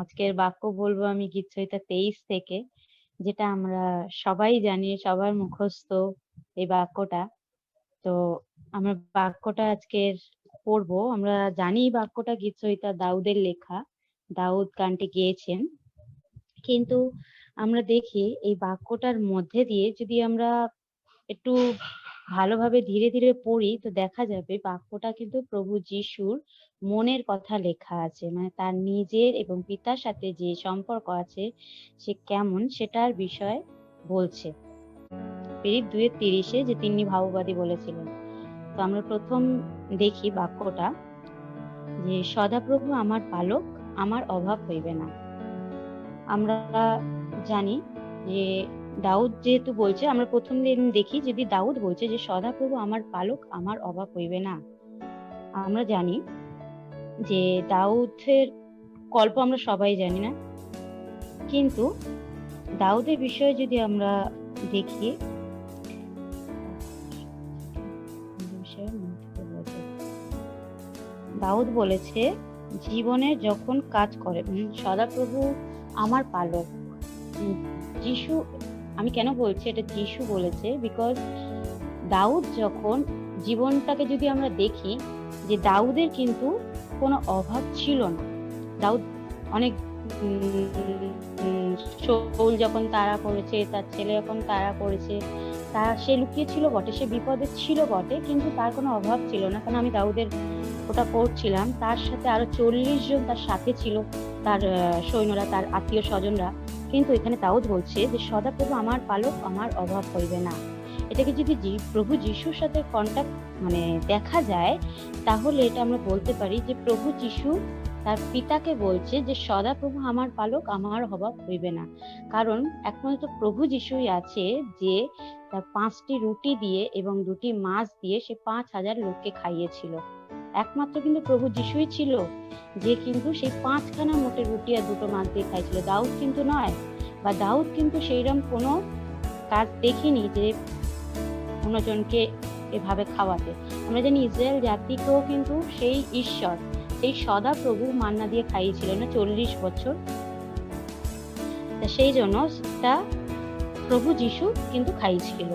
আজকের বাক্য বলবো আমি গীতসংহিতা 23 থেকে, যেটা আমরা সবাই জানি, সবার মুখস্থ এই বাক্যটা। তো আমরা বাক্যটা আজকের পড়বো। আমরা জানি বাক্যটা গীতসংহিতা দাউদের লেখা, দাউদ গানটি গেয়েছেন। কিন্তু আমরা দেখি এই বাক্যটার মধ্যে দিয়ে যদি আমরা একটু ভালোভাবে ধীরে ধীরে পড়ি, তো দেখা যাবে বাক্যটা কিন্তু প্রভু যিশুর মনের কথা লেখা আছে। মানে তার নিজের এবং পিতার সাথে যে সম্পর্ক আছে সে কেমন সেটার বিষয় বলছে। ফিলিপ 2:30 যে তিনি ভাববাদী বলেছিলেন। তো আমরা প্রথম দেখি বাক্যটা, যে সদাপ্রভু আমার পালক, আমার অভাব হইবে না। আমরা জানি যে দাউদ যেহেতু বলছে, আমরা প্রথম দিন দেখি যদি দাউদ বলছে যে সদাপ্রভু আমার পালক, আমার অভাব হইবে না। আমরা জানি যে দাউদের গল্প আমরা সবাই জানি না, কিন্তু দাউদের বিষয়ে যদি আমরা দেখি, দাউদ বলেছে জীবনে যখন কাজ করে সদাপ্রভু আমার পালক। যিশু, আমি কেন বলছি এটা যিশু বলেছে, বিকজ দাউদ যখন জীবনটাকে যদি আমরা দেখি, যে দাউদের কিন্তু কোনো অভাব ছিল না। দাউদ অনেক শাউল যখন তাড়া করেছে, তার ছেলে যখন তাড়া করেছে, সে লুকিয়ে ছিল বটে, সে বিপদে ছিল বটে, কিন্তু তার কোনো অভাব ছিল না। কারণ আমি দাউদের ওটা পড়ছিলাম, তার সাথে আরো 40 জন তার সাথে ছিল, তার সৈন্যরা, তার আত্মীয় স্বজনরা। কিন্তু এখানে দাউদ বলছে যে সদাপ্রভু আমার পালক, আমার অভাব হইবে না। এটাকে যদি প্রভু যিশুর সাথে কন্ট্যাক্ট মানে দেখা যায়, তাহলে এটা আমরা বলতে পারি যে প্রভু যিশু তার পিতাকে বলছে যে সদাপ্রভু আমার পালক, আমার অভাব হইবে না। কারণ একমাত্র প্রভু যিশুই আছে যে তার 5টি রুটি দিয়ে এবং 2টি মাছ দিয়ে সে 5,000 লোককে খাইয়েছিল। একমাত্র কিন্তু প্রভু যিশুই ছিল যে কিন্তু সেই 5খানা মোটের রুটি আর 2টো মাছ দিয়ে খাইছিল। দাউদ কিন্তু নয়, বা দাউদ কিন্তু সেইরকম কোনো কাজ দেখিনি যে অন্যজনকে এভাবে খাওয়াতে। আমরা জানি ইসরায়েল জাতিকেও কিন্তু সেই ঈশ্বর, সেই সদাপ্রভু মান্না দিয়ে খাইয়েছিল না 40 বছর। সেই জন্য তা প্রভু যিশু কিন্তু খাইয়েছিল।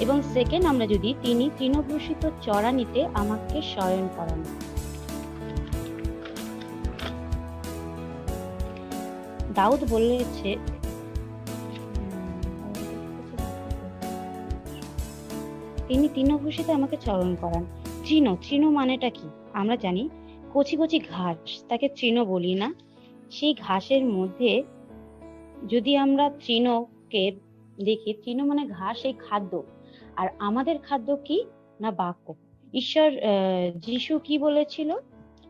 এবং সেকেন্ড আমরা যদি তিনি তৃণভূষিত চড়ানিতে আমাকে শয়ন করান। দাউদ বলেছে তিনি তৃণভূষিতে আমাকে চরণ করান। তৃণ মানেটা কি? আমরা জানি কচি কচি ঘাস, তাকে তৃণ বলি না। সেই ঘাসের মধ্যে যদি আমরা তৃণকে দেখি, তৃণ মানে ঘাস, এই খাদ্য। আর আমাদের খাদ্য কি না বাক্য। ঈশ্বর যিশু কি বলেছিল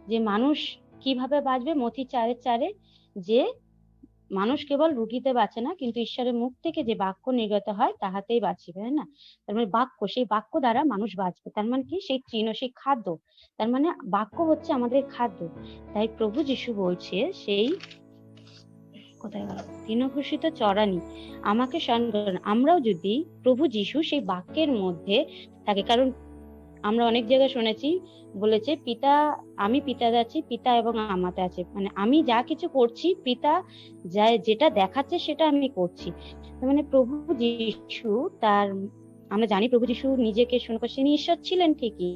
যে মানুষ কিভাবে বাঁচবে? মথি 4:4 যে মানুষ কেবল রুটিতে বাঁচে না, কিন্তু ঈশ্বরের মুখ থেকে যে বাক্য নির্গত হয় তাহাতেই বাঁচিবে, তাই না? তার মানে বাক্য, সেই বাক্য দ্বারা মানুষ বাঁচবে। তার মানে কি? সেই তৃণ, সেই খাদ্য। তার মানে বাক্য হচ্ছে আমাদের খাদ্য। তাই প্রভু যিশু বলছে সেই কোথায় গেল, তৃণভূষিত চড়ানি আমাকে শয়ন করান। আমরাও যদি প্রভু যিশু সেই বাক্যের মধ্যে থাকে, কারণ আমরা অনেক জায়গায় শুনেছি বলেছে পিতা, আমি পিতাতে আছি, পিতা এবং আমাতে আছে। মানে আমি যা কিছু করছি, পিতা যেটা দেখাচ্ছে সেটা আমি করছি। মানে প্রভু যিশু তার, আমরা জানি প্রভু যিশু নিজেকে শূন্য করে, তিনি ঈশ্বর ছিলেন ঠিকই,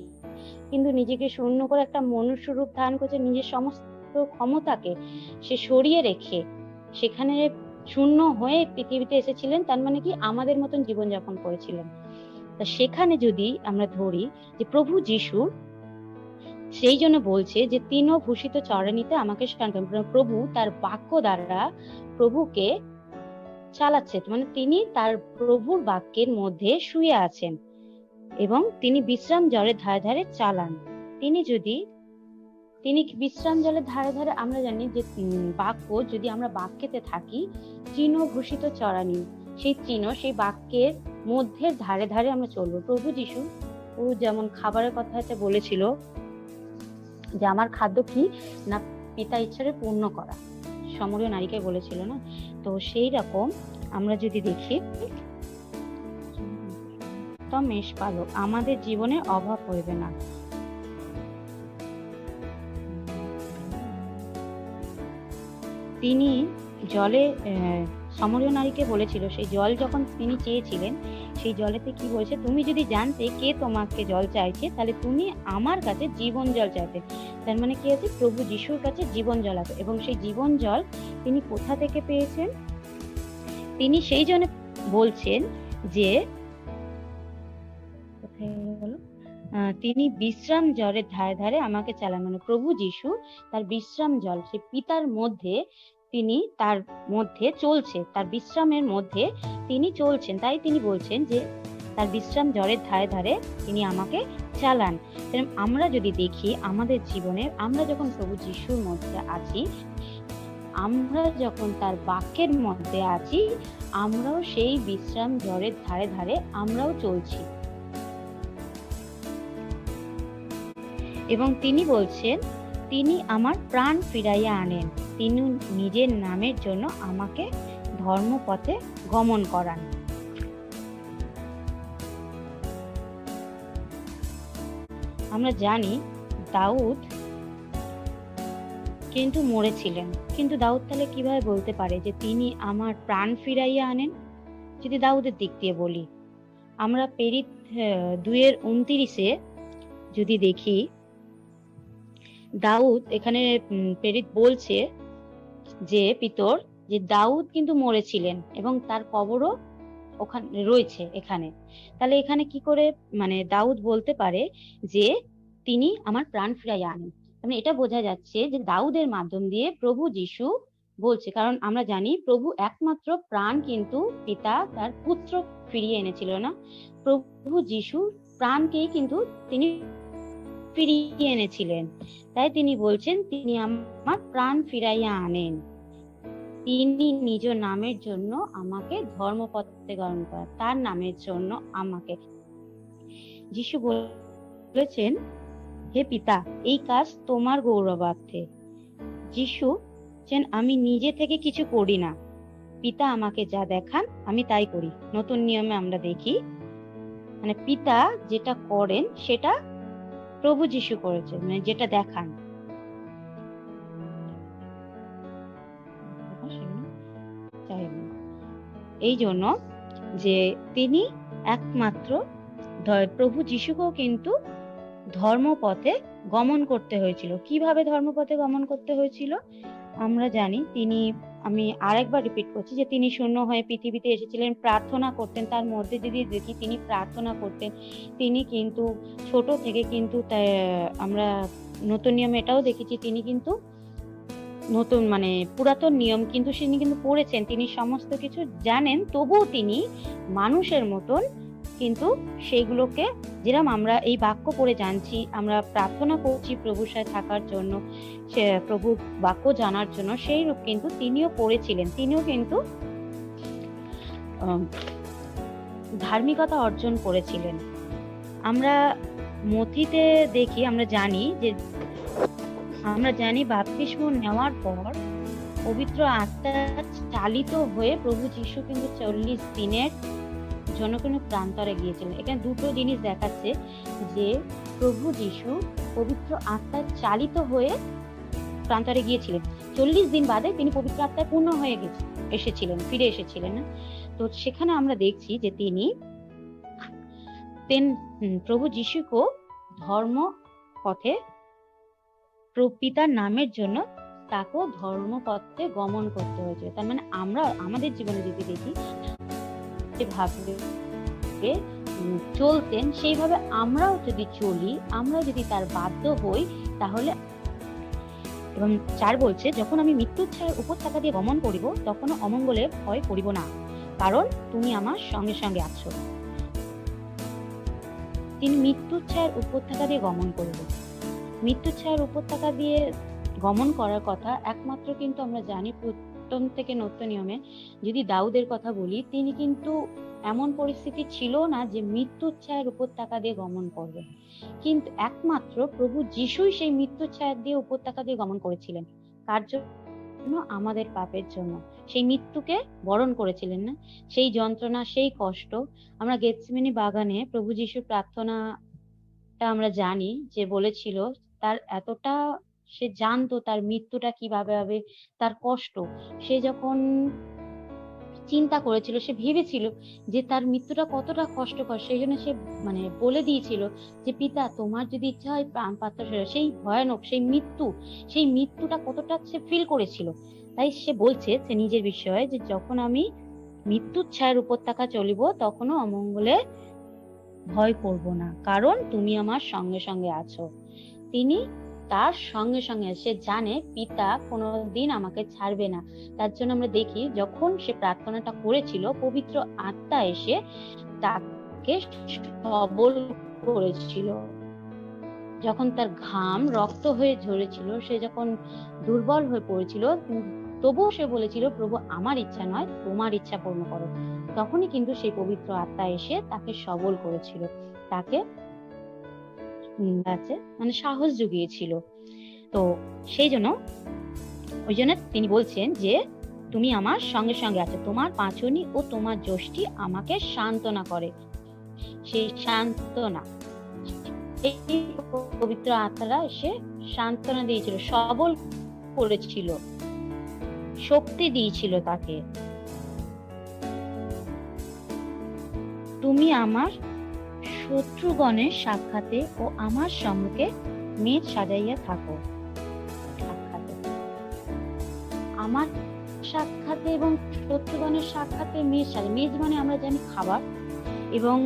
কিন্তু নিজেকে শূন্য করে একটা মনুষ্য রূপ ধারণ করেছে, নিজের সমস্ত ক্ষমতাকে সে সরিয়ে রেখে সেখানে শূন্য হয়ে পৃথিবীতে এসেছিলেন। তার মানে কি? আমাদের মতন জীবনযাপন করেছিলেন। তা সেখানে যদি আমরা ধরি যে প্রভু যিশু সেই জন্য বলছে যে তৃণভূষিত চড়ানিতে আমাকে শয়ন করান। প্রভু তার বাক্য দ্বারা প্রভুকে চালাচ্ছে, মানে তিনি তার প্রভুর বাক্যের মধ্যে শুয়ে আছেন এবং তিনি বিশ্রাম জলের ধারে ধারে চালান। তিনি বিশ্রাম জলের ধারে ধারে, আমরা জানি যে বাক্য, যদি আমরা বাক্যেতে থাকি, তৃণভূষিত চড়ানি, সেই তৃণ, সেই বাক্যের মধ্যে ধারে ধারে আমরা চলবো। প্রভু যিশু ও যেমন খাবারের কথা বলেছিল যে আমার খাদ্য কি না পিতা ইচ্ছারে পূর্ণ করা, সমরীয় নারীকে বলেছিল না? তো সেই রকম আমরা যদি দেখি, মেষ পালক, আমাদের জীবনে অভাব হইবে না। তিনি জলে সমরীয় নারীকে বলেছিল, সেই জল যখন তিনি চেয়েছিলেন, সেই জলেতে কি বলছে, তুমি যদি জানতে কে তোমাকে জল চাইছে, তাহলে তুমি আমার কাছে জীবন জল চাইতে। তার মানে কি আছে, প্রভু যিশুর কাছে জীবন জল আছে, এবং সেই জীবন জল তিনি কোথা থেকে পেয়েছেন? তিনি সেই জন্য বলছেন যে কোথায় হলো, তিনি বিশ্রাম জলের ধারে ধারে আমাকে চালান। মানে প্রভু যিশু তার বিশ্রাম জল, সে পিতার মধ্যে তিনি তার মধ্যে চলছে, তার বিশ্রামের মধ্যে তিনি চলছেন, তাই তিনি বলছেন যে তার বিশ্রাম জলের ধারে ধারে তিনি আমাকে চালান। আমরা যদি দেখি আমাদের জীবনে, আমরা যখন প্রভু যিশুর মধ্যে আছি, আমরা যখন তার বাক্যের মধ্যে আছি, আমরাও সেই বিশ্রাম জলের ধারে ধারে আমরাও চলছি। এবং তিনি বলছেন, তিনি আমার প্রাণ ফিরাইয়া আনেন, তিনি নিজের নামের জন্য আমাকে ধর্মপথে গমন করান। আমরা জানি দাউদ কিন্তু মরেছিলেন, কিন্তু দাউদ তাহলে কিভাবে বলতে পারে যে তিনি আমার প্রাণ ফিরাইয়া আনেন? যদি দাউদের দিক দিয়ে বলি, আমরা প্রেরিত 2:29 যদি দেখি, দাউদ এখানে প্রেরিত বলছে যে পিতর, যে দাউদ কিন্তু মরেছিলেন এবং তার কবরও ওখানে রয়েছে এখানে। তাহলে এখানে কি করে মানে দাউদ বলতে পারে যে তিনি আমার প্রাণ ফিরাইয়া আনেন? মানে এটা বোঝা যাচ্ছে যে দাউদের মাধ্যম দিয়ে প্রভু যিশু বলছে, কারণ আমরা জানি প্রভু একমাত্র প্রাণ কিন্তু পিতা তার পুত্র ফিরিয়ে এনেছিল না, প্রভু যিশু প্রাণকেই কিন্তু তিনি ফিরিয়ে এনেছিলেন। তাই তিনি বলছেন, তিনি আমার প্রাণ ফিরাইয়া আনেন, তিনি নিজ নামের জন্য আমাকে ধর্মপথে গমন করেন, তার নামের জন্য আমাকে। যিশু বলেছেন, হে পিতা, এই কাজ তোমার গৌরবার্থে। যিশু বলেন, আমি নিজে থেকে কিছু করি না, পিতা আমাকে যা দেখান আমি তাই করি। নতুন নিয়মে আমরা দেখি, মানে পিতা যেটা করেন সেটা প্রভু যিশু করেছেন, মানে যেটা দেখান। এই জন্য যে তিনি একমাত্র, প্রভু যিশুকেও কিন্তু ধর্মপথে গমন করতে হয়েছিল। কিভাবে ধর্মপথে গমন করতে হয়েছিল? আমরা জানি তিনি, আমি আরেকবার রিপিট করছি, যে তিনি শূন্য হয়ে পৃথিবীতে এসেছিলেন, প্রার্থনা করতেন। তার মধ্যে যদি দেখি তিনি প্রার্থনা করতেন, তিনি কিন্তু ছোট থেকে কিন্তু আমরা নতুন নিয়মে এটাও দেখেছি, তিনি কিন্তু নতুন মানে পুরাতন নিয়ম কিন্তু তিনি কিন্তু পড়েছেন, তিনি সমস্ত কিছু জানেন, তবুও তিনি মানুষের মতন কিন্তু সেইগুলোকে, যেরকম আমরা এই বাক্য পড়ে জানছি, আমরা প্রার্থনা করছি প্রভুর সাথে থাকার জন্য, সে প্রভুর বাক্য জানার জন্য, সেই রূপ কিন্তু তিনিও করেছিলেন। তিনিও কিন্তু ধার্মিকতা অর্জন করেছিলেন। আমরা মথিতে দেখি, আমরা জানি বাপ্তিস্ম নেওয়ার পর পবিত্র আত্মা চালিত হয়ে প্রভু যিশু কিন্তু 40 দিনের জন্য কিন্তু প্রান্তরে গিয়েছিলেন। এখানে দুটো জিনিস দেখাচ্ছে, যে প্রভু যিশু পবিত্র আত্মায় চালিত হয়ে প্রান্তরে গিয়েছিলেন, 40 দিন বাদে তিনি পবিত্র আত্মায় পূর্ণ হয়ে ফিরে এসেছিলেন। তো সেখানে আমরা দেখছি যে তিনি প্রভু যিশুকে ধর্ম পথে, পিতার নামের জন্য তাকেও ধর্মপথে গমন করতে হয়েছে। তার মানে আমরা আমাদের জীবনে যদি দেখি, যেভাবে চলতেন সেইভাবে আমরাও যদি চলি, আমরাও যদি তার বাধ্য হই, তাহলে। এবং 4 বলছে, যখন আমি মৃত্যুর ছায়ার উপত্যকা দিয়ে গমন করিব, তখনও অমঙ্গলের ভয় করিব না, কারণ তুমি আমার সঙ্গে সঙ্গে আছো। তিনি মৃত্যুর ছায়ার উপত্যকা দিয়ে গমন করব। মৃত্যুর ছায়ার উপত্যকা দিয়ে গমন করার কথা একমাত্র কিন্তু আমরা জানি প্রথম থেকে নতুন নিয়মে। যদি দাউদের কথা বলি, তিনি কিন্তু এমন পরিস্থিতি ছিল না যে মৃত্যুর ছায়ার উপত্যকা দিয়ে গমন করবেন, কিন্তু একমাত্র প্রভু যিশুই সেই মৃত্যুর ছায়া দিয়ে উপত্যকা দিয়ে গমন করেছিলেন। কার জন্য? আমাদের পাপের জন্য। সেই মৃত্যুকে বরণ করেছিলেন না, সেই যন্ত্রণা, সেই কষ্ট। আমরা গেতসেমানি বাগানে প্রভু যিশুর প্রার্থনাটা আমরা জানি যে বলেছিল, তার এতটা সে জানতো তার মৃত্যুটা কিভাবে হবে, তার কষ্ট। সে যখন চিন্তা করেছিল, সে ভেবেছিল যে তার মৃত্যুটা কতটা কষ্টকর। সেইজন্য সে মানে বলে দিয়েছিল যে, "পিতা, তোমার যদি ইচ্ছা হয় প্রাণ পাত্র ফেরো।" সেই ভয়ানক সেই মৃত্যুটা কতটা সে ফিল করেছিল। তাই সে বলছে সে নিজের বিষয়ে যে, "যখন আমি মৃত্যুর ছায়ার উপত্যকা চলিব, তখনও অমঙ্গলে ভয় করব না। কারণ তুমি আমার সঙ্গে, সঙ্গে আছো।" তিনি তার সঙ্গে, সঙ্গে সে জানে পিতা কোনদিন আমাকে ছাড়বে না। তার জন্য আমরা দেখি যখন সে প্রার্থনাটা করেছিল, পবিত্র আত্মা এসে তাকে সবল করেছিল। যখন তার ঘাম রক্ত হয়ে ঝরেছিল, সে যখন দুর্বল হয়ে পড়েছিল, তবুও সে বলেছিল, "প্রভু, আমার ইচ্ছা নয়, তোমার ইচ্ছা পূর্ণ করো।" তখনই কিন্তু সেই পবিত্র আত্মা এসে তাকে সবল করেছিল। তাকে আছে মানে সাহস জুগিয়েছিল। তো সেইজন্য ওইজন্য তিনি বলছেন যে, "তুমি আমার সঙ্গে, সঙ্গে আছো। তোমার পাঁচুনি ও তোমার যষ্টি আমাকে সান্ত্বনা করে।" সেই সান্ত্বনা, এই পবিত্র আত্মারা এসে সান্ত্বনা দিয়েছিল, সবল করেছিল, শক্তি দিয়েছিল তাকে। "তুমি আমার শত্রুগণের সাক্ষাতে ও আমার সম্মুখে মেজ সাজাইয়া থাকো।" সাক্ষাতে, আমার সাক্ষাতে এবং শত্রুগণের সাক্ষাতে মেজ সাজে। মেজ মানে আমরা জানি খাবার। এবং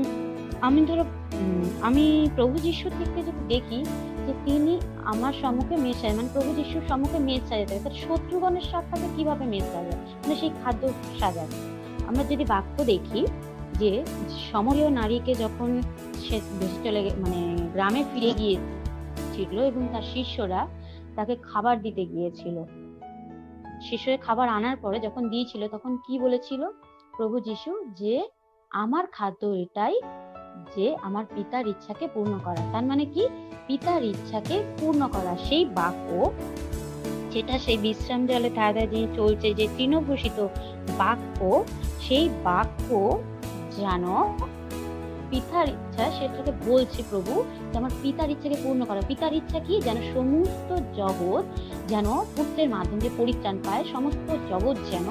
আমি প্রভু যিশুর থেকে যদি দেখি যে তিনি আমার সম্মুখে মেজ সাজে, মানে প্রভু যিশুর সম্মুখে মেজ সাজাতে হবে। তার শত্রুগণের সাক্ষাতে কিভাবে মেজ সাজায়, মানে সেই খাদ্য সাজায়। আমরা যদি বাক্য দেখি যে সমরীয় নারীকে যখন সে দেশে মানে গ্রামে ফিরে গিয়েছিল এবং তার শিষ্যরা তাকে খাবার দিতে গিয়েছিল, শিশুর খাবার আনার পরে যখন দিয়েছিল, তখন কি বলেছিল প্রভু যিশু, যে আমার খাদ্য এটাই যে আমার পিতার ইচ্ছাকে পূর্ণ করা। তার মানে কি, পিতার ইচ্ছাকে পূর্ণ করা। সেই বাক্য, যেটা সেই বিশ্রাম জলে ধাঁধা দিয়ে চলছে, যে তৃণভূষিত বাক্য, সেই বাক্য যেন পিতার ইচ্ছা, সেটাকে বলছে প্রভু যে আমার পিতার ইচ্ছাকে পূর্ণ করা। পিতার ইচ্ছা কি, যেন সমস্ত জগৎ যেন পুত্রের মাধ্যমে পরিত্রাণ পায়, সমস্ত জগৎ যেন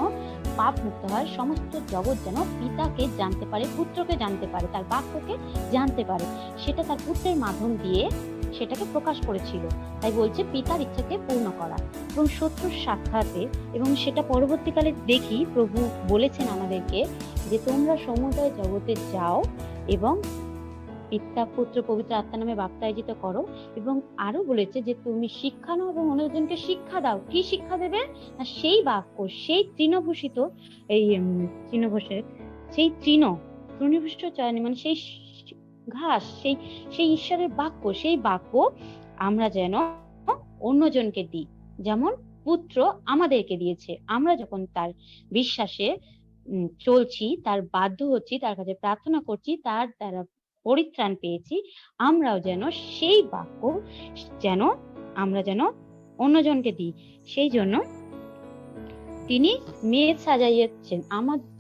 পাপ মুক্ত হয়, সমস্ত জগৎ যেন পিতাকে জানতে পারে, পুত্রকে জানতে পারে, তার বাক্যকে জানতে পারে। সেটা তার পুত্রের মাধ্যম দিয়ে সেটাকে প্রকাশ করেছিল। তাই বলছে পিতার ইচ্ছাকে পূর্ণ করা। এবং শত্রুর সাক্ষাতে, এবং সেটা পরবর্তীকালে দেখি প্রভু বলেছেন আমাদেরকে যে তোমরা সমুদয় জগতে যাও এবং পিতা পুত্র পবিত্র আত্মা নামে বাপ্তায়জিত করো। এবং আরো বলেছে যে তুমি শিক্ষা নাও এবং অন্যজনকে শিক্ষা দাও। কি শিক্ষা দেবে না, সেই বাক্য, সেই তৃণভূষিত, এই তৃণভূষের সেই তৃণভূষিত চয়নে, মানে সেই ঘাস, সেই সেই ঈশ্বরের বাক্য, সেই বাক্য আমরা যেন অন্যজনকে দিই, যেমন পুত্র আমাদেরকে দিয়েছে। আমরা যখন তার বিশ্বাসে চলছি, তার বাধ্য হচ্ছি, তার কাছে প্রার্থনা করছি, তার দ্বারা পরিত্রাণ পেয়েছি, আমরাও যেন সেই বাক্য যেন আমরা যেন অন্যজনকে দিই। সেই জন্য তিনি মেজ সাজাইয়েছেন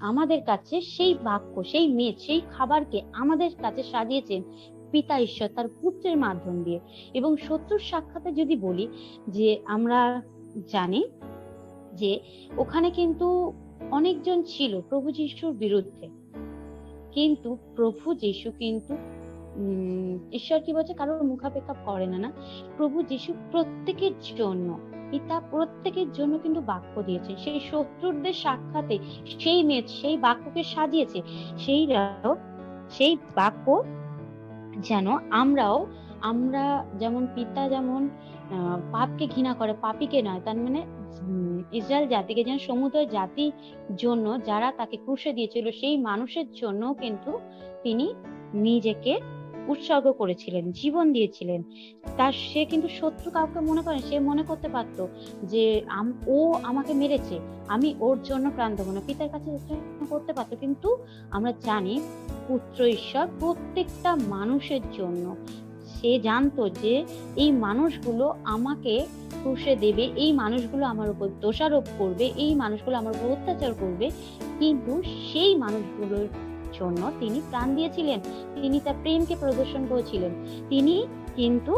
আমাদের কাছে, সেই বাক্য, সেই মেজ, সেই খাবারকে আমাদের কাছে সাজিয়েছেন পিতা ঈশ্বর তার পুত্রের মাধ্যম দিয়ে। এবং শত্রুর সাক্ষাতে যদি বলি, যে আমরা জানি যে ওখানে কিন্তু অনেকজন ছিল প্রভু যিশুর বিরুদ্ধে, কিন্তু প্রভু যিশু কিন্তু ঈশ্বর কি বলছে, কারোর মুখাপেক্ষা করে না। প্রভু যিশু প্রত্যেকের জন্য, পিতা প্রত্যেকের জন্য কিন্তু বাক্য দিয়েছে। সেই শত্রুদের সাক্ষাতে সেই মেজ, সেই বাক্যকে সাজিয়েছে। সেই বাক্য যেন আমরা যেমন পিতা যেমন পাপকে ঘৃণা করে, পাপীকে নয়, তার মানে ইসরায়েল জাতিকে, যেন সমুদয় জাতির জন্য যারা তাকে ক্রুশে দিয়েছিল, সেই মানুষের জন্য কিন্তু তিনি নিজেকে উৎসর্গ করেছিলেন, জীবন দিয়েছিলেন। সে কিন্তু শত্রু কাউকে মনে করেন, সে মনে করতে পারতো যে ও আমাকে মেরেছে, আমি ওর জন্য প্রাণ দেবো না, পিতার কাছে করতে পারতো। কিন্তু আমরা জানি পুত্র ঈশ্বর প্রত্যেকটা মানুষের জন্য, সে জানতো যে এই মানুষগুলো আমাকে ক্রুশে দেবে, এই মানুষগুলো আমার উপর দোষারোপ করবে, এই মানুষগুলো আমার উপর অত্যাচার করবে, কিন্তু সেই মানুষগুলোর জন্য তিনি প্রাণ দিয়েছিলেন, তিনি তার প্রেমকে প্রদর্শন করেছিলেন। তিনি কিন্তু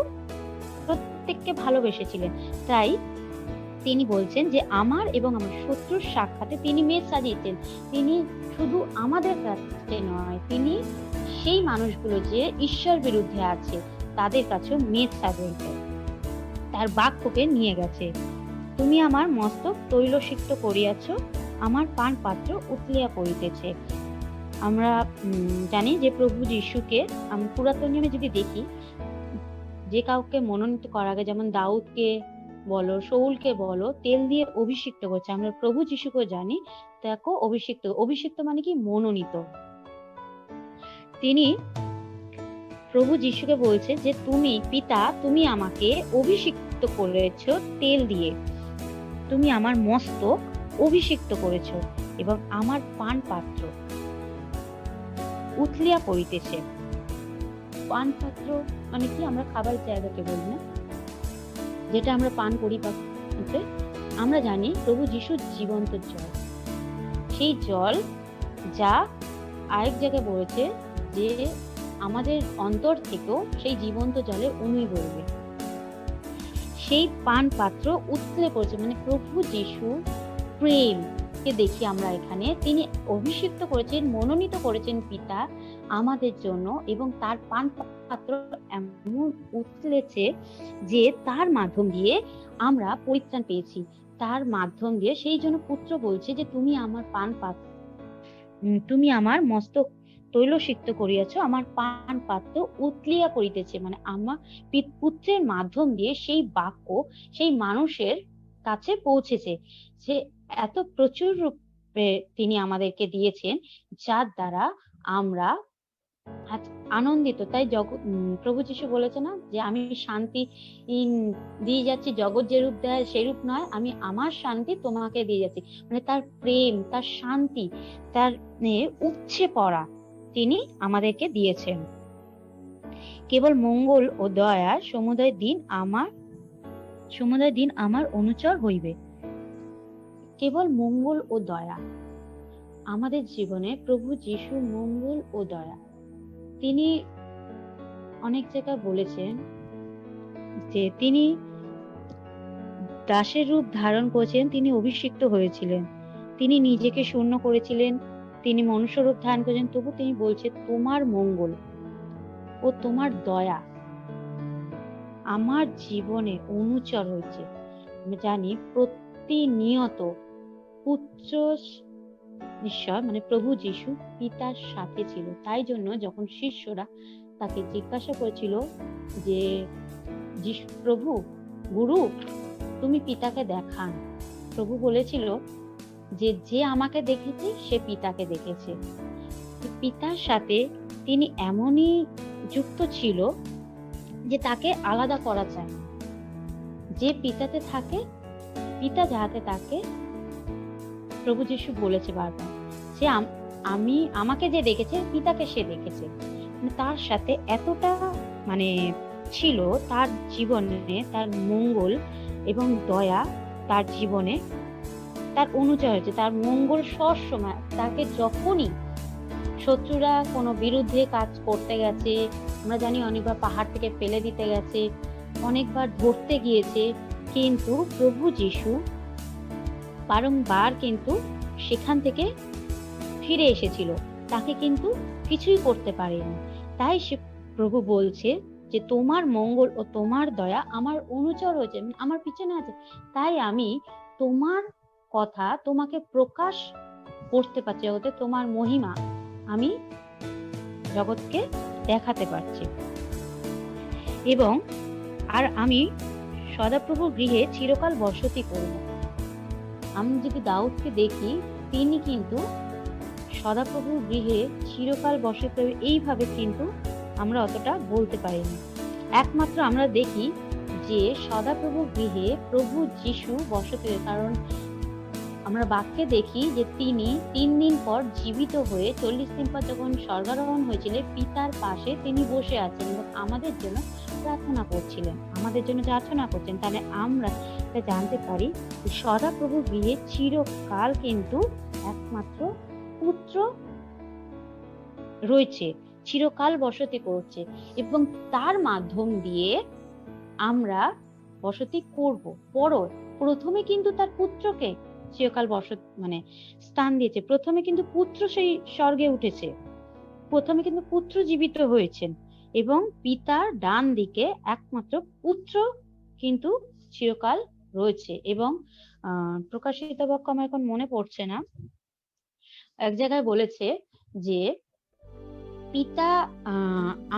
প্রত্যেককে ভালোবেসেছিলেন। তাই তিনি বলছেন যে আমার এবং আমার শত্রুর সাক্ষাতে তিনি মেজ সাজিয়েছেন। তিনি শুধু আমাদের কাছে নয়, তিনি সেই মানুষগুলো যে ঈশ্বর বিরুদ্ধে আছে তাদের কাছেও মেজ সাজিয়েছে, তার বাক্যকে নিয়ে গেছে। তুমি আমার মস্তক তৈলসিক্ত করিয়াছ, আমার পান পাত্র উতলিয়া পড়িতেছে। আমরা জানি যে প্রভু যীশুকে পুরাতন নিয়মে যদি দেখি, যে কাউকে মনোনীত করার আগে, যেমন দাউদকে বলো, শৌলকে বলো, তেল দিয়ে অভিষিক্ত করছে। আমরা প্রভু যীশুকেও জানি, তাকে অভিষিক্ত মানে কি? মনোনীত। তিনি প্রভু যীশুকে বলছে যে তুমি পিতা, তুমি আমাকে অভিষিক্ত করেছো তেল দিয়ে, তুমি আমার মস্তক অভিষিক্ত করেছো এবং আমার পান পাত্র উতলিয়া পড়িতেছে। পান পাত্র মানে কি? আমরা খাবার জায়গাকে বলি না, যেটা আমরা পান করি পাত্রে। আমরা জানি প্রভু যীশুর জীবন্ত জল, সেই জল যা আরেক জায়গায় বলেছে যে আমাদের অন্তর থেকেও সেই জীবন্ত জলে অনুই বইবে। সেই পান পাত্র উতলে পড়েছে, মানে প্রভু যীশু প্রেমকে দেখি আমরা এখানে। তিনি অভিষিক্ত করেছেন, মনোনীত করেছেন পিতা আমাদের জন্য, এবং তার পান পাত্র এমন উতলেছে যে তার মাধ্যম দিয়ে আমরা পরিত্রাণ পেয়েছি। তার মাধ্যম দিয়ে, সেই জন্য পুত্র বলছে যে তুমি আমার পান পাত্র, তুমি আমার মস্তক তৈলসিক্ত করিয়াছ, আমার পান পাত্র উতলিয়া পড়িতেছে। মানে আমার পুত্রের মাধ্যম দিয়ে সেই বাক্য সেই মানুষের কাছে পৌঁছেছে। সে এত প্রচুর রূপে তিনি আমাদেরকে দিয়েছেন, যার দ্বারা আমরা আজ আনন্দিত। তাই প্রভু যীশু বলেছে না যে আমি শান্তি দিয়ে যাচ্ছি, জগৎ যে রূপ দেয় সেই রূপ নয়, আমি আমার শান্তি তোমাকে দিয়ে যাচ্ছি। মানে তার প্রেম, তার শান্তি, তার উপচে পড়া তিনি আমাদেরকে দিয়েছেন। কেবল মঙ্গল ও দয়া সমুদয় দিন আমার অনুচর হইবে। কেবল মঙ্গল ও দয়া আমাদের জীবনে, প্রভু যীশু মঙ্গল ও দয়া। তিনি অনেক জায়গায় বলেছেন যে তিনি দাসের রূপ ধারণ করেছেন, তিনি অভিষিক্ত হয়েছিলেন, তিনি নিজেকে শূন্য করেছিলেন, তিনি মনুষ্য রূপ ধারণ করেছেন, তবু তিনি বলছে তোমার মঙ্গল ও তোমার দয়া আমার জীবনে অনুচর হয়েছে। আমি জানি প্রতিনিয়ত পুত্র ঈশ্বর মানে প্রভু যীশু পিতার সাথে ছিল। তাই জন্য যখন শিষ্যরা তাকে জিজ্ঞাসা করেছিল যে প্রভু, গুরু, তুমি পিতাকে দেখান, প্রভু বলেছিল যে যে আমাকে দেখেছে সে পিতাকে দেখেছে। পিতার সাথে তিনি এমনই যুক্ত ছিল যে তাকে আলাদা করা যায় না। যে পিতাতে থাকে, পিতা যাহাতে তাকে, প্রভু যীশু বলেছে বারবার, সে আমাকে যে দেখেছে পিতাকে সে দেখেছে। তার সাথে এতটা মানে ছিল তার জীবনে, তার মঙ্গল এবং দয়া তার জীবনে তার অনুচর হয়েছে। তার মঙ্গল সবসময়, তাকে যখনই শত্রুরা কোনো বিরুদ্ধে কাজ করতে গেছে, আমরা জানি অনেকবার পাহাড় থেকে ফেলে দিতে গেছে, অনেকবার ধরতে গিয়েছে, কিন্তু প্রভু যীশু বারংবার কিন্তু সেখান থেকে ফিরে এসেছিল, তাকে কিন্তু কিছুই করতে পারেনি। তাই সে প্রভু বলছে যে তোমার মঙ্গল ও তোমার দয়া আমার অনুচর হয়েছে, আমার পিছনে আছে, তাই আমি তোমার কথা তোমাকে প্রকাশ করতে পারছি, ওতে তোমার মহিমা আমি জগৎকে দেখাতে পারছি। এবং আর আমি সদাপ্রভুর গৃহে চিরকাল বসতি করব। আমি যদি দাউদকে দেখি, তিনি কিন্তু সদাপ্রভুর গৃহে চিরকাল বসতি, এইভাবে কিন্তু আমরা অতটা বলতে পারিনি। একমাত্র আমরা দেখি যে সদাপ্রভুর গৃহে প্রভু যীশু বসতি, কারণ আমরা বাক্যে দেখি যে তিনি 3 দিন পর জীবিত হয়ে 40 দিন পর যখন স্বর্গারোহণ হয়েছিলেন, পিতার পাশে তিনি বসে আছেন এবং আমাদের জন্য প্রার্থনা করছিলেন, আমাদের জন্য প্রার্থনা করছেন। তাহলে আমরা জানতে পারি যে সদাপ্রভুর গৃহে চিরকাল কিন্তু একমাত্র পুত্র রয়েছে, চিরকাল বসতি করছে, এবং তার মাধ্যম দিয়ে আমরা বসতি করব। প্রথমে কিন্তু তার পুত্রকে চিরকাল স্থান দিয়েছে। প্রথমে কিন্তু পুত্র সেই স্বর্গে উঠেছে। প্রথমে কিন্তু পুত্র জীবিত হয়েছেন এবং পিতার ডান দিকে একমাত্র পুত্র কিন্তু চিরকাল রয়েছে। এবং প্রকাশিত বাক্য আমার এখন মনে পড়ছে না, এক জায়গায় বলেছে যে পিতা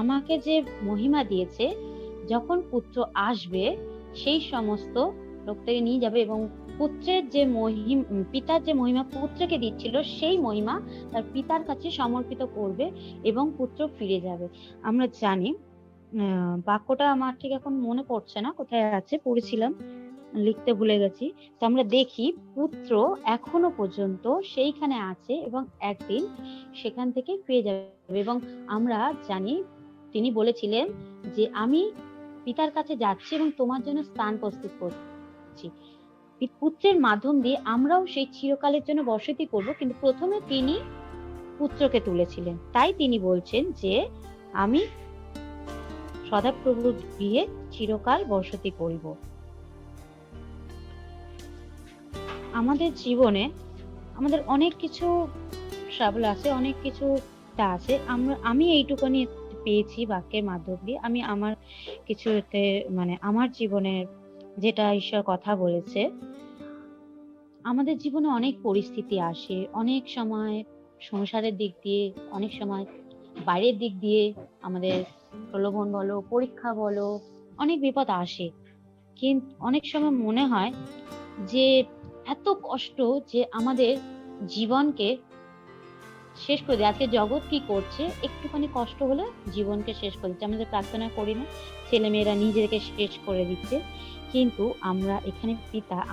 আমাকে যে মহিমা দিয়েছে, যখন পুত্র আসবে সেই সমস্ত লোকটাকে নিয়ে যাবে এবং পিতার যে মহিমা পুত্রকে দিচ্ছিল সেই মহিমা তার পিতার কাছে সমর্পিত করবে এবং পুত্র ফিরে যাবে। আমরা জানি, বাক্যটা আমার ঠিক এখন মনে পড়ছে না কোথায় আছে, পড়েছিলাম, লিখতে ভুলে গেছি। তো আমরা দেখি পুত্র এখনো পর্যন্ত সেইখানে আছে এবং একদিন সেখান থেকে ফিরে যাবে। এবং আমরা জানি তিনি বলেছিলেন যে আমি পিতার কাছে যাচ্ছি এবং তোমার জন্য স্থান প্রস্তুত করছি। পুত্রের মাধ্যম দিয়ে আমরাও সেই চিরকালের জন্য বসতি করব, কিন্তু প্রথমে তিনি পুত্রকে তুলেছিলেন। তাই তিনি বলছেন যে আমি সদাপ্রভুর গৃহে চিরকাল বসতি করিব। আমাদের জীবনে আমাদের অনেক কিছু ট্রাবল আছে, অনেক কিছু আছে। আমি এইটুকুনি পেয়েছি বাক্যের মাধ্যম দিয়ে। আমি আমার কিছুতে আমার জীবনের যেটা ঈশ্বর কথা বলেছে, আমাদের জীবনে অনেক পরিস্থিতি আসে, অনেক সময় সংসারের দিক দিয়ে, অনেক সময় বাইরের দিক দিয়ে, আমাদের প্রলোভন বলো, পরীক্ষা বলো, অনেক বিপদ আসে। কিন্তু অনেক সময় মনে হয় যে এত কষ্ট যে আমাদের জীবনকে শেষ করে দেয়। আজকে জগৎ কি করছে, একটুখানি কষ্ট হলে জীবনকে শেষ করে দিচ্ছে। আমাদের প্রার্থনা করি না, ছেলে মেয়েরা নিজেদেরকে শেষ করে দিচ্ছে, কিন্তু আমরা এখানে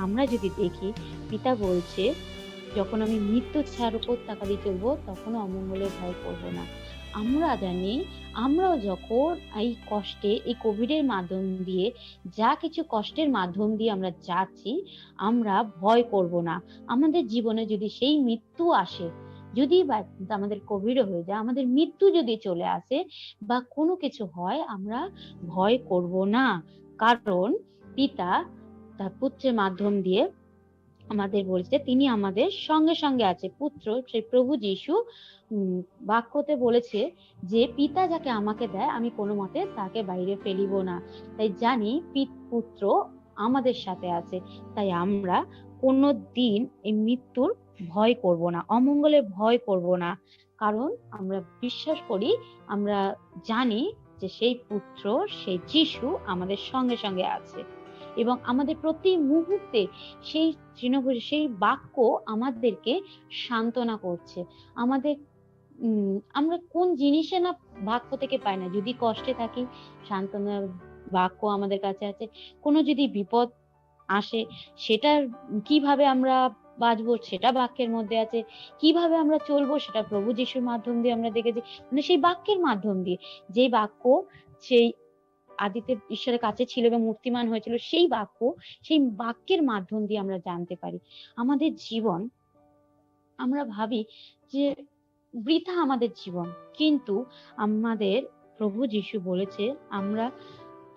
আমরা যদি দেখি, পিতা বলছে যখন আমি মৃত্যুর ছায়ার উপর তাকা দিয়ে চলবো তখনও অমঙ্গলের ভয় করবো না। আমরা জানি আমরাও যখন এই কষ্টে, এই কোভিডের মাধ্যম দিয়ে, যা কিছু কষ্টের মাধ্যম দিয়ে আমরা যাচ্ছি, আমরা ভয় করব না। আমাদের জীবনে যদি সেই মৃত্যু আসে, যদি বা আমাদের কোভিড হয়ে যায়, আমাদের মৃত্যু যদি চলে আসে বা কোনো কিছু হয়, আমরা ভয় করব না। কারণ পিতা তার পুত্রের মাধ্যম দিয়ে আমাদের বলছে তিনি আমাদের সঙ্গে সঙ্গে আছে। পুত্র সেই প্রভু যীশু বাক্যতে বলেছে যে পিতা যাকে আমাকে দেয় আমি কোনো মতে তাকে বাইরে ফেলিব না। তাই জানি পুত্র আমাদের সাথে আছে। তাই আমরা কোনো দিন এই মৃত্যুর ভয় করব না, অমঙ্গলের ভয় করব না। কারণ আমরা বিশ্বাস করি, আমরা জানি যে সেই পুত্র, সেই যীশু আমাদের সঙ্গে সঙ্গে আছে এবং আমাদের প্রতি মুহূর্তে সেই সেই বাক্য আমাদেরকে সান্ত্বনা করছে। আমাদের আমরা কোন জিনিসে না বাক্য থেকে পাই না, যদি কষ্টে থাকি সান্ত্বনার বাক্য আমাদের কাছে আছে। কোনো যদি বিপদ আসে সেটার কিভাবে আমরা বাঁচবো সেটা বাক্যের মধ্যে আছে। কিভাবে আমরা চলবো সেটা প্রভু যীশুর মাধ্যম দিয়ে আমরা দেখেছি। সেই বাক্যের মাধ্যম দিয়ে, যে বাক্য সেই আদিতে ঈশ্বরের কাছে ছিল এবং মূর্তিমান হয়েছিল, সেই বাক্যের মাধ্যম দিয়ে আমরা জানতে পারি। আমাদের জীবন, আমরা ভাবি যে বৃথা আমাদের জীবন, কিন্তু আমাদের প্রভু যীশু বলেছে,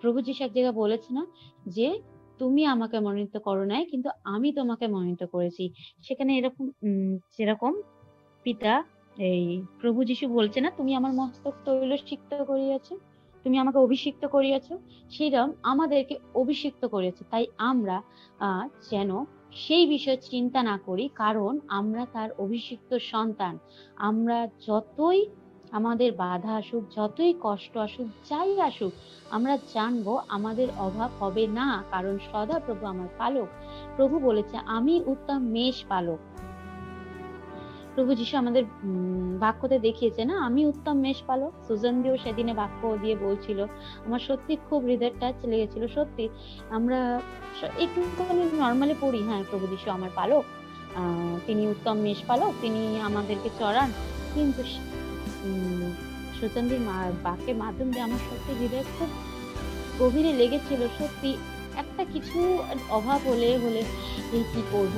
প্রভু যীশু এক জায়গায় বলেছে না যে তুমি আমাকে মনোনীত করো নাই, কিন্তু আমি তোমাকে মনোনীত করেছি। সেখানে এরকম যেরকম পিতা, এই প্রভু যীশু বলছে না, তুমি আমার মস্তক তৈলসিক্ত করিয়াছো, তুমি আমাকে অভিষিক্ত করিয়াছো, সেইরকম আমাদেরকে অভিষিক্ত করেছে। তাই আমরা যেন সেই বিষয়ে চিন্তা না করি, কারণ আমরা তার অভিষিক্ত সন্তান। আমরা যতই আমাদের বাধা আসুক, যতই কষ্ট আসুক, যাই আসুক, আমরা জানবো আমাদের অভাব হবে না, কারণ সদা প্রভু আমার পালক। প্রভু বলেছে আমি উত্তম মেষ পালক। প্রভু যীশু আমাদের বাক্যতে দেখিয়েছে না, আমি উত্তম মেষ পালক। সুজন দিও সেদিনে বাক্য দিয়ে বলছিল, আমার সত্যি খুব হৃদয় টাচ লেগেছিল। সত্যি আমরা একটু নর্মালি পড়ি, হ্যাঁ প্রভু যীশু আমার পালক, তিনি উত্তম মেষ পালক, তিনি আমাদেরকে চড়ান, কিন্তু সুচন্দির বাক্যের মাধ্যম দিয়ে আমার সত্যি হৃদয় খুব গভীরে লেগেছিল। সত্যি একটা কিছু অভাব হলে এই কি করব,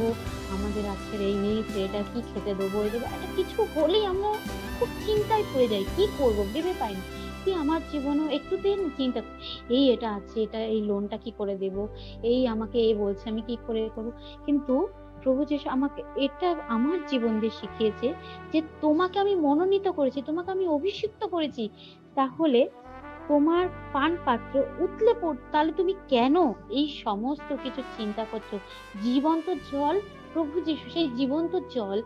আমাদের আজকের এই নেই, এটা কি খেতে দেবো, একটা কিছু হলেই আমরা খুব চিন্তায় পড়ে যাই, কি করব ভেবে পাই না। সত্যি আমার জীবনেও একটুদিন চিন্তা এই এটা আছে, এটা এই লোনটা কি করে দেব, এই আমাকে এই বলছে আমি কি করে করবো। কিন্তু প্রভু যিশু আমাকে এটা আমার জীবন দিয়ে শিখিয়েছে যে তোমাকে আমি মনোনীত করেছি, তোমাকে আমি অভিষিক্ত করেছি, তাহলে তোমার পান পাত্র উতলে তাহলে তুমি কেন এই সমস্ত কিছু চিন্তা করছো? জীবন্ত জল প্রভু যিশু, সেই জীবন্ত জল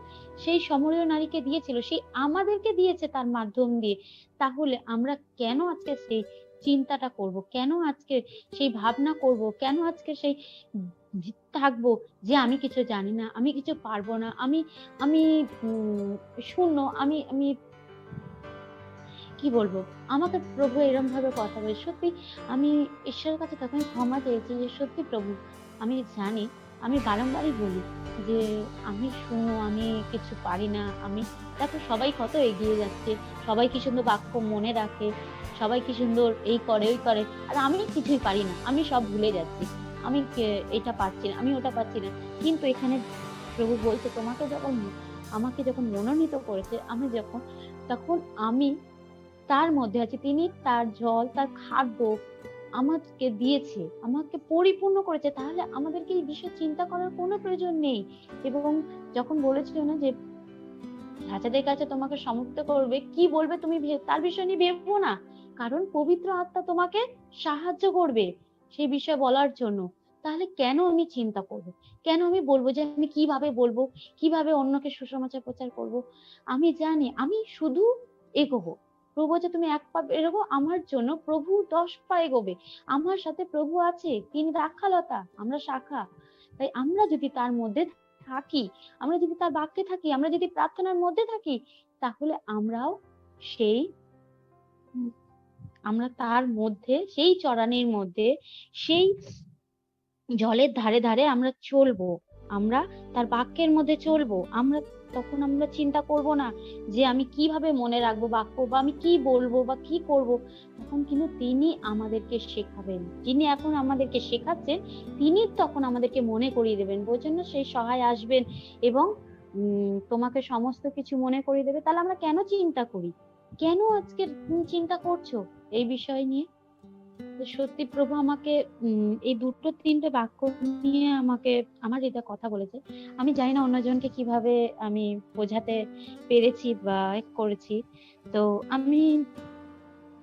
সেই সমরীয় নারীকে দিয়েছিল, সেই আমাদেরকে দিয়েছে তার মাধ্যম দিয়ে। তাহলে আমরা কেন আজকে সেই চিন্তাটা করব, কেন আজকে সেই ভাবনা করব, কেন আজকে সেই থাকবো যে আমি কিছু জানি না, আমি কিছু পারবো না, আমি আমি শূন্য, আমি আমি কি বলবো, আমাকে প্রভু এরম ভাবে কথা বলে সত্যি আমি ঈশ্বরের কাছে তখন ক্ষমা চেয়েছি যে সত্যি প্রভু আমি জানি, আমি বারংবারই বলি যে আমি শূন্য, আমি কিছু পারি না। আমি দেখো সবাই কত এগিয়ে যাচ্ছে, সবাই কি সুন্দর বাক্য মনে রাখে, সবাই কি সুন্দর এই করে ওই করে, আর আমি কিছুই পারি না, আমি সব ভুলে যাচ্ছি, আমি এটা পারছি না, আমি ওটা পারছি না। কিন্তু এখানে প্রভু বলছে তোমাকে যখন আমাকে যখন মনোনীত করেছে, আমি যখন তখন আমি তার মধ্যে আছে, তিনি তার জল, তার খাদ্য আমাকে দিয়েছে, আমাকে পরিপূর্ণ করেছে, তাহলে আমাদেরকে এই বিষয়ে চিন্তা করার কোনো প্রয়োজন নেই। এবং যখন বলেছিল না যে রাজাদের কাছে তোমাকে সমর্থ করবে, কি বলবে তুমি তার বিষয় নিয়ে ভেবো না, কারণ পবিত্র আত্মা তোমাকে সাহায্য করবে সেই বিষয়ে বলার জন্য। তাহলে কেন আমি চিন্তা করব, কেন আমি বলবো যে আমি কিভাবে বলবো, কিভাবে অন্যকে সুসমাচার প্রচার করব। আমি জানি আমি শুধু এগোবো, প্রভু যে তুমি এক পা এগোবো আমার জন্য, প্রভু 10 পা এগোবে। আমার সাথে প্রভু আছে, তিনি রাখালতা, আমরা শাখা। তাই আমরা যদি তার মধ্যে থাকি, আমরা যদি তার বাক্যে থাকি, আমরা যদি প্রার্থনার মধ্যে থাকি, তাহলে আমরাও সেই আমরা তার মধ্যে, সেই চড়ানির মধ্যে, সেই জলের ধারে ধারে আমরা চলবো, আমরা তার বাক্যের মধ্যে চলবো। আমরা তখন আমরা চিন্তা করব না যে আমি কিভাবে মনে রাখবো বাক্য, বা আমি কি বলবো বা কি করব। তখন কিন্তু তিনি আমাদেরকে শেখাবেন, যিনি এখন আমাদেরকে শেখাচ্ছেন, তিনি তখন আমাদেরকে মনে করিয়ে দেবেন, বোঝেন না, সেই সহায় আসবেন এবং তোমাকে সমস্ত কিছু মনে করিয়ে দেবে। তাহলে আমরা কেন চিন্তা করি, কেন আজকে চিন্তা করছো এই বিষয় নিয়ে? সত্যি প্রভু আমাকে এই দুটো তিনটে বাক্য নিয়ে আমাকে আমার হৃদয়ে কথা বলেছে। আমি জানি না অন্যজনকে কিভাবে আমি বোঝাতে পেরেছি বা করেছি। তো আমি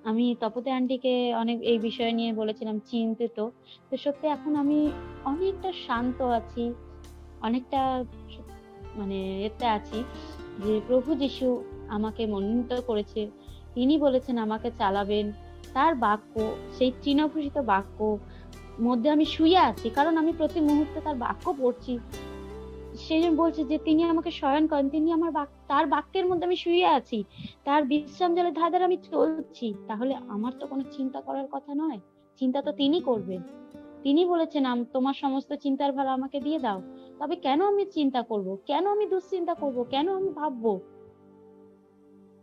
আমি তপতে আন্টিকে অনেক এই বিষয় নিয়ে বলেছিলাম চিন্তিত। তো সত্যি এখন আমি অনেকটা শান্ত আছি, অনেকটা মানে এতে আছি যে প্রভু যিশু আমাকে মনোনীত করেছে, তিনি বলেছেন আমাকে চালাবেন। তার বাক্য, সেই তৃণভূষিত বাক্য মধ্যে আমি শুয়ে আছি, কারণ আমি প্রতি মুহূর্তে তার বাক্য পড়ছি। সে বলছে যে তিনি আমাকে শয়ন করেন, তিনি আমার তার বাক্যের মধ্যে আমি শুয়ে আছি, তার বিশ্রাম জলের ধারে ধারে আমি চলছি। তাহলে আমার তো কোনো চিন্তা করার কথা নয়, চিন্তা তো তিনি করবেন। তিনি বলেছেন তোমার সমস্ত চিন্তার ভার আমাকে দিয়ে দাও। তবে কেন আমি চিন্তা করব, কেন আমি দুশ্চিন্তা করব, কেন আমি ভাববো?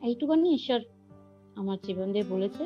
এইটুকুনি ঈশ্বর আমার জীবন দিয়ে বলেছে।